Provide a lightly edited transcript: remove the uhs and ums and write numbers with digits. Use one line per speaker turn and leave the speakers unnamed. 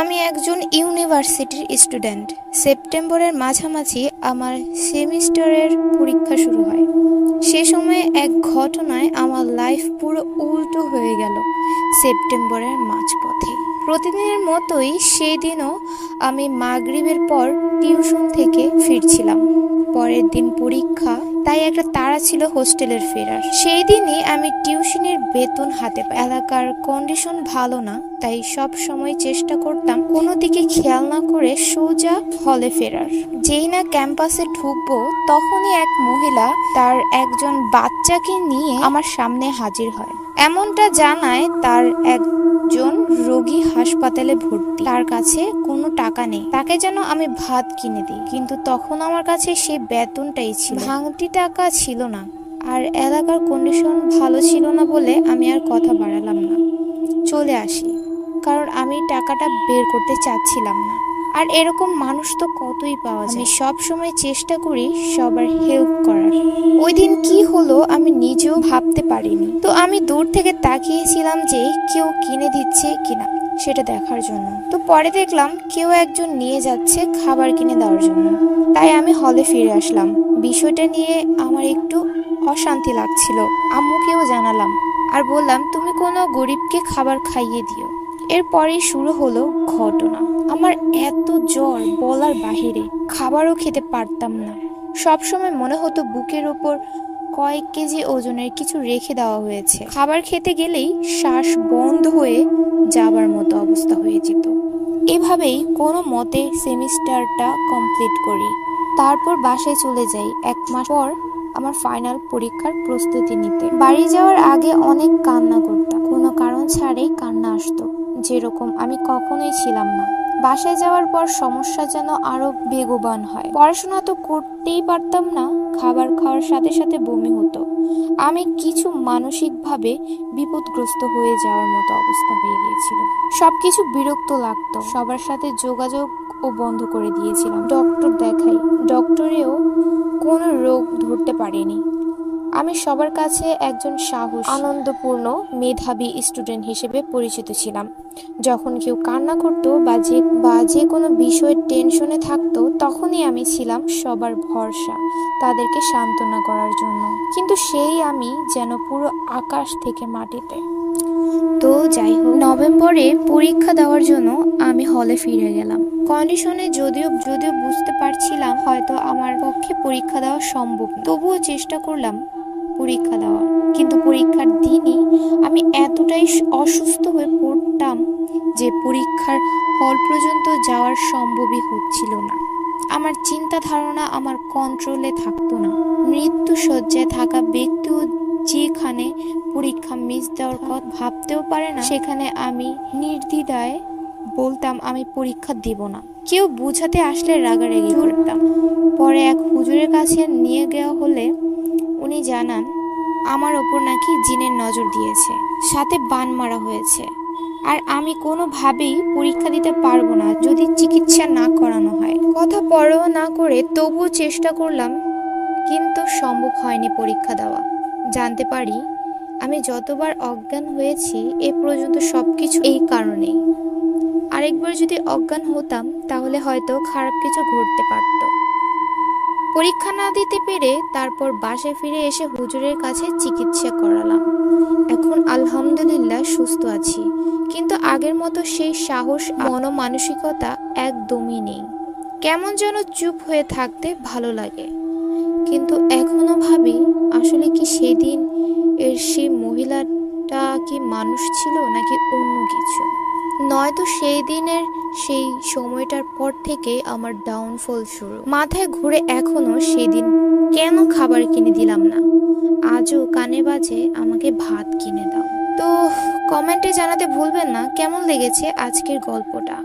আমি একজন ইউনিভার্সিটির স্টুডেন্ট। সেপ্টেম্বরের মাঝামাঝি আমার সেমিস্টারের পরীক্ষা শুরু হয়। সে সময়ে এক ঘটনায় আমার লাইফ পুরো উল্টো হয়ে গেল সেপ্টেম্বরের মাঝপথে। প্রতিদিনের মতোই সেই দিনও আমি মাগরিবের পর টিউশন থেকে ফিরছিলাম। পরের দিন পরীক্ষা, তাই একটা তাড়া ছিল হোস্টেলের ফেরার। সেই দিনই আমি টিউশনের বেতন হাতে পাই। এলাকার কন্ডিশন ভালো না, তাই সব সময় চেষ্টা করতাম কোনো দিকে খেয়াল না করে সোজা হলে ফেরার। যেই না ক্যাম্পাসে ঢুকবো, তখনই এক মহিলা তার একজন বাচ্চাকে নিয়ে আমার সামনে হাজির হয়। এমনটা জানায় তার একজন রোগী হাসপাতালে ভর্তি, তার কাছে কোনো টাকা নেই। তাকে যেন আমি ভাত কিনে দিই, কিন্তু তখন আমার কাছে সেই বেতনটাই ছিল, ভাঙতি টাকা ছিল না। আর এলাকার কন্ডিশন ভালো ছিল না বলে আমি আর কথা বাড়ালাম না, চলে আসি, কারণ আমি টাকাটা বের করতে চাচ্ছিলাম না। আর এরকম মানুষ তো কতই পাওয়া যায়। আমি সব সময় চেষ্টা করি সবার হেল্প করার। ওই দিন কি হলো আমি নিজেও ভাবতে পারিনি। তো আমি দূর থেকে তাকিয়েছিলাম যে কেউ কিনে দিচ্ছে কিনা সেটা দেখার জন্য। তো পরে দেখলাম কেউ একজন নিয়ে যাচ্ছে খাবার কিনে দেওয়ার জন্য। তাই আমি হলে ফিরে আসলাম। বিষয়টা নিয়ে আমার একটু অশান্তি লাগছিল। আম্মুকেও জানালাম আর বললাম, তুমি কোনো গরিবকে খাবার খাইয়ে দিও। এরপরেই শুরু হলো ঘটনা। আমার এত জ্বর বলার বাহিরে, খাবারও খেতে পারতাম না। সবসময় মনে হতো বুকের ওপর কয়েক কেজি ওজনের কিছু রেখে দেওয়া হয়েছে। খাবার খেতে গেলেই শ্বাস বন্ধ হয়ে যাবার মতো অবস্থা হয়ে যেত। এভাবেই কোনো মতে সেমিস্টারটা কমপ্লিট করি। তারপর বাসায় চলে যাই। 1 মাস পর আমার ফাইনাল পরীক্ষার প্রস্তুতি নিতে। বাড়ি যাওয়ার আগে অনেক কান্না করতাম, কোনো কারণ ছাড়াই কান্না আসতো, যেরকম আমি কখনোই ছিলাম না। বাসায় যাওয়ার পর সমস্যা যেন আরো বেগবান হয়। পড়াশোনা তো করতেই পারতাম না, খাবার খাওয়ার সাথে সাথে বমি হতো। আমি কিছু মানসিকভাবে বিপদগ্রস্ত হয়ে যাওয়ার মতো অবস্থা হয়ে গিয়েছিল। সবকিছু বিরক্ত লাগতো, সবার সাথে যোগাযোগ ও বন্ধ করে দিয়েছিলাম। ডক্টর দেখাই, ডক্টরেও কোনো রোগ ধরতে পারেনি। আমি সবার কাছে একজন সাহস, আনন্দপূর্ণ, মেধাবী স্টুডেন্ট হিসেবে পরিচিত ছিলাম। যখন কেউ কান্না করতো বা যে কোনো বিষয়ে টেনশনে থাকতো, তখনই আমি ছিলাম সবার ভরসা, তাদেরকে সান্ত্বনা করার জন্য। কিন্তু সেই আমি যেন পুরো আকাশ থেকে মাটিতে। তো যাই হোক, নভেম্বরে পরীক্ষা দেওয়ার জন্য আমি হলে ফিরে গেলাম। কন্ডিশনে যদিও বুঝতে পারছিলাম হয়তো আমার পক্ষে পরীক্ষা দেওয়া সম্ভব না, তবুও চেষ্টা করলাম পরীক্ষা দেওয়ার। কিন্তু পরীক্ষার দিনই আমি এতটাই অসুস্থ হয়ে পড়তাম যে পরীক্ষার হল পর্যন্ত যাওয়ার সম্ভবই হচ্ছিল না। আমার চিন্তা ধারণা আমার কন্ট্রোলে থাকতো না। মৃত্যু শয্যায় থাকা ব্যক্তিও যেখানে পরীক্ষা মিস দেওয়ার কথা ভাবতেও পারে না, সেখানে আমি নির্দ্বিধায় বলতাম আমি পরীক্ষা দিব না। কেউ বুঝাতে আসলে রাগারাগি করতাম। পরে এক হুজুরের কাছে নিয়ে যাওয়া হলে উনি জানান আমার ওপর নাকি জিনের নজর দিয়েছে, সাথে বান মারা হয়েছে, আর আমি কোনোভাবেই পরীক্ষা দিতে পারবো না যদি চিকিৎসা না করানো হয়। কথা পরোয়া না করে তবুও চেষ্টা করলাম, কিন্তু সম্ভব হয়নি পরীক্ষা দেওয়া। জানতে পারি আমি যতবার অজ্ঞান হয়েছি এ পর্যন্ত সবকিছু এই কারণেই। আরেকবার যদি অজ্ঞান হতাম তাহলে হয়তো খারাপ কিছু ঘটতে পারত। পরীক্ষা না দিতে পেরে তারপর বাসায় ফিরে এসে হুজুরের কাছে চিকিৎসা করালাম। এখন আলহামদুলিল্লাহ সুস্থ আছি, কিন্তু আগের মতো সেই সাহস, মনোমানসিকতা একদমই নেই। কেমন যেন চুপ হয়ে থাকতে ভালো লাগে। কিন্তু এখনো ভাবি, আসলে কি সেদিন এর সেই মহিলাটা কি মানুষ ছিল নাকি অন্য কিছু? নয়তো সেই দিনের সেই সময়টার পর থেকে আমার ডাউনফল শুরু। মাথায় ঘুরে এখনো সেদিন কেন খাবার কিনে দিলাম না, আজও কানে বাজে আমাকে ভাত কিনে দাও। তো কমেন্টে জানাতে ভুলবেন না কেমন লেগেছে আজকের গল্পটা।